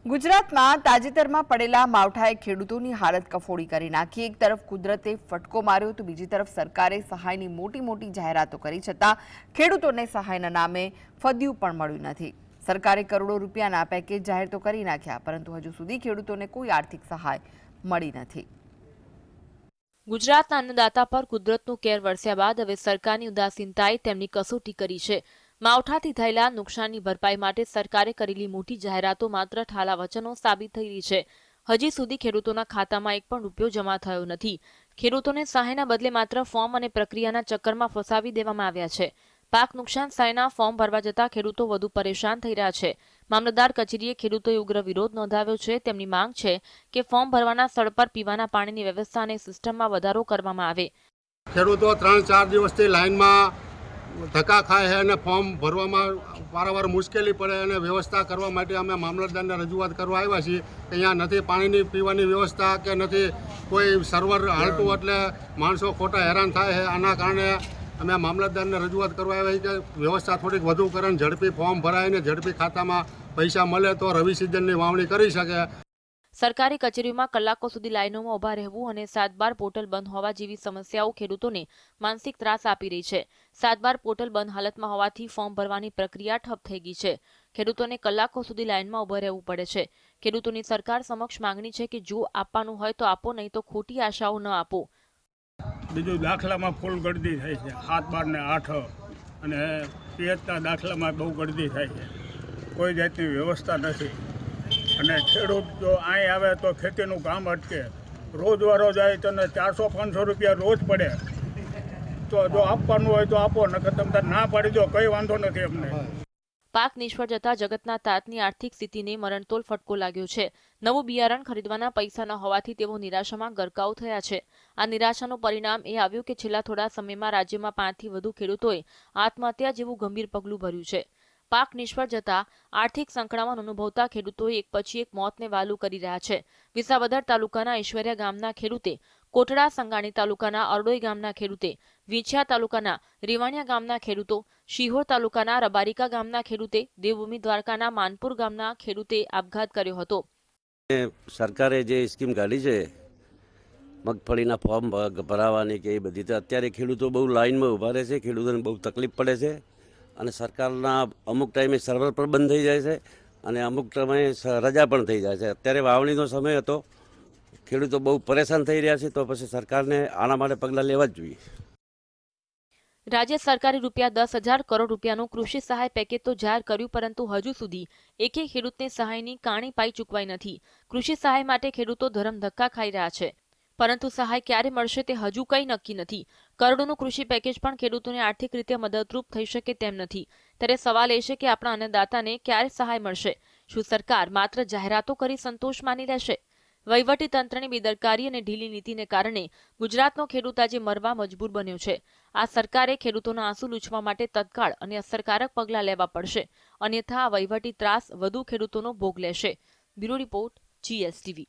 ગુજરાતમાં તાજેતરમાં પડેલા માવઠાએ ખેડૂતોની હાલત કફોડી કરી નાખી। એક તરફ કુદરતે ફટકો માર્યો તો બીજી તરફ સરકારે સહાયની મોટી જાહેરાતો કરી છતાં ખેડૂતોને સહાયના નામે ફદ્યું પણ મળ્યું નથી। સરકારે કરોડો રૂપિયાના પેકેજ જાહેર તો કરી નાખ્યા, પરંતુ હજુ સુધી ખેડૂતોને કોઈ આર્થિક સહાય મળી નથી। ગુજરાતના અન્નદાતા પર કુદરતનું કેર વરસ્યા બાદ હવે સરકારની ઉદાસીનતાએ તેમની કસોટી કરી છે। માવઠાથી થયેલા નુકસાનની ભરપાઈ માટે સરકારે કરેલી મોટી જાહેરાતો માત્ર ઠાલા વચનો સાબિત થઈ રહી છે। હજી સુધી ખેડૂતોના ખાતામાં એક પણ રૂપિયો જમા થયો નથી। ખેડૂતોને સહાયના બદલે માત્ર ફોર્મ અને પ્રક્રિયાના ચક્કરમાં ફસાવી દેવામાં આવ્યા છે। પાક નુકસાન સહાયના ફોર્મ ભરવા જતા ખેડૂતો વધુ પરેશાન થઈ રહ્યા છે। મામલતદાર કચેરીએ ખેડૂતોએ ઉગ્ર વિરોધ નોંધાવ્યો છે। તેમની માંગ છે કે ફોર્મ ભરવાના સ્થળ પર પીવાના પાણીની વ્યવસ્થા અને સિસ્ટમમાં વધારો કરવામાં આવે। ખેડૂતો 3-4 દિવસથી લાઇનમાં ધક્કા ખાય છે અને ફોર્મ ભરવામાં વારંવાર મુશ્કેલી પડે અને વ્યવસ્થા કરવા માટે અમે મામલતદારને રજૂઆત કરવા આવ્યા છીએ કે અહીંયા નથી પાણીની પીવાની વ્યવસ્થા કે નથી કોઈ સર્વર હાલતું, એટલે માણસો ખોટા હેરાન થાય છે। આના કારણે અમે મામલતદારને રજૂઆત કરવા આવ્યા છીએ કે વ્યવસ્થા થોડીક વધુ કરે, ઝડપી ફોર્મ ભરાય ને ઝડપી ખાતામાં પૈસા મળે તો રવિ સિઝનની વાવણી કરી શકે। સરકારી કચેરીઓમાં કલાકો સુધી લાઇનોમાં ઉભા રહેવું અને 7/12 પોર્ટલ બંધ હોવા જેવી સમસ્યાઓ ખેડૂતોને માનસિક ત્રાસ આપી રહી છે। 7/12 પોર્ટલ બંધ હાલતમાં હોવાથી ફોર્મ ભરવાની પ્રક્રિયા ઠપ થઈ ગઈ છે। ખેડૂતોને કલાકો સુધી લાઇનમાં ઉભા રહેવું પડે છે। ખેડૂતોની સરકાર સમક્ષ માંગણી છે કે જો આપવાનું હોય તો આપો, નહીં તો ખોટી આશાઓ ન આપો। બીજું દાખલામાં ફૂલ ગળદી થાય છે, 7, 12 ને 8 અને પિયતના દાખલામાં બહુ ગળદી થાય છે। કોઈ જાતની વ્યવસ્થા નથી અને ખેડૂત જો અહીં આવે તો ખેતીનું કામ અટકે। રોજવારો જાય તો 400-500 રૂપિયા રોજ પડે, તો જો આપવાનું હોય તો આપો, નકર તમે ના પાડી દો, કંઈ વાંધો નથી અમને। પાક નિષ્ફળ જતા જગતના તાતની આર્થિક સ્થિતિને મરણતોલ ફટકો લાગ્યો છે। નવું બિયારણ ખરીદવાના પૈસા ન હોવાથી તેઓ નિરાશામાં ગરકાવ થયા છે। આ નિરાશાનું પરિણામ એ આવ્યું કે છેલ્લા થોડા સમયમાં રાજ્યમાં 5થી વધુ ખેડૂતોએ આત્મહત્યા જેવું ગંભીર પગલું ભર્યું છે। પાક નિષ્ફળ જતા આર્થિક સંકળામણ અનુભવતા ખેડૂતોએ એક પછી એક મોતને વાલું કરી રહ્યા છે। વિસાવદર તાલુકાના ઈશ્વરિયા ગામના ખેડૂતે, કોટડા સંગાણી તાલુકાના અરડોઈ ગામના ખેડૂતે, વિંછિયા તાલુકાના રેવાણિયા ગામના ખેડૂતો, શિહોર તાલુકાના રબારિકા ગામના ખેડૂતે, દેવભૂમિ દ્વારકાના માનપુર ગામના ખેડૂતે આપઘાત કર્યો હતો। સરકારે જે સ્કીમ કાઢી છે મગફળીના ફોર્મ ભરાવાની કે એ બધી, તો અત્યારે ખેડૂતો બહુ લાઇનમાં ઊભા રહે છે, ખેડૂતોને બહુ તકલીફ પડે છે અને સરકારના અમુક ટાઈમે સર્વર પણ બંધ થઈ જાય છે અને અમુક સમયે રજા પણ થઈ જાય છે। અત્યારે વાવણીનો સમય હતો, ખેડૂતો બહુ પરેશાન થઈ રહ્યા છે, તો પછી સરકારને આના માટે પગલાં લેવા જ જોઈએ। રાજ્ય સરકારે ₹10,000 કરોડ રૂપિયાનું કૃષિ સહાય પેકેજ તો જાહેર કર્યું, પરંતુ હજુ સુધી એકેય ખેડૂતને સહાયની કાણી પાઈ ચૂકવાઈ નથી। કૃષિ સહાય માટે ખેડૂતો ધરમધક્કા ખાઈ રહ્યા છે, પરંતુ સહાય ક્યારે મળશે તે હજુ કંઈ નક્કી નથી। કરોડોનું કૃષિ પેકેજ પણ ખેડૂતોને આર્થિક રીતે મદદરૂપ થઈ શકે તેમ નથી। ત્યારે સવાલ એ છે કે આપણા અન્નદાતાને ક્યારે સહાય મળશે? શું સરકાર માત્ર જાહેરાતો કરી સંતોષ માની લેશે? વહીવટી તંત્રની બેદરકારી અને ઢીલી નીતિને કારણે ગુજરાતનો ખેડૂત આજે મરવા મજબૂર બન્યો છે। આ સરકારે ખેડૂતોના આંસુ લૂછવા માટે તત્કાળ અને અસરકારક પગલાં લેવા પડશે, અન્યથા આ વહીવટી ત્રાસ વધુ ખેડૂતોનો ભોગ લેશે। Bureau report, GSTV।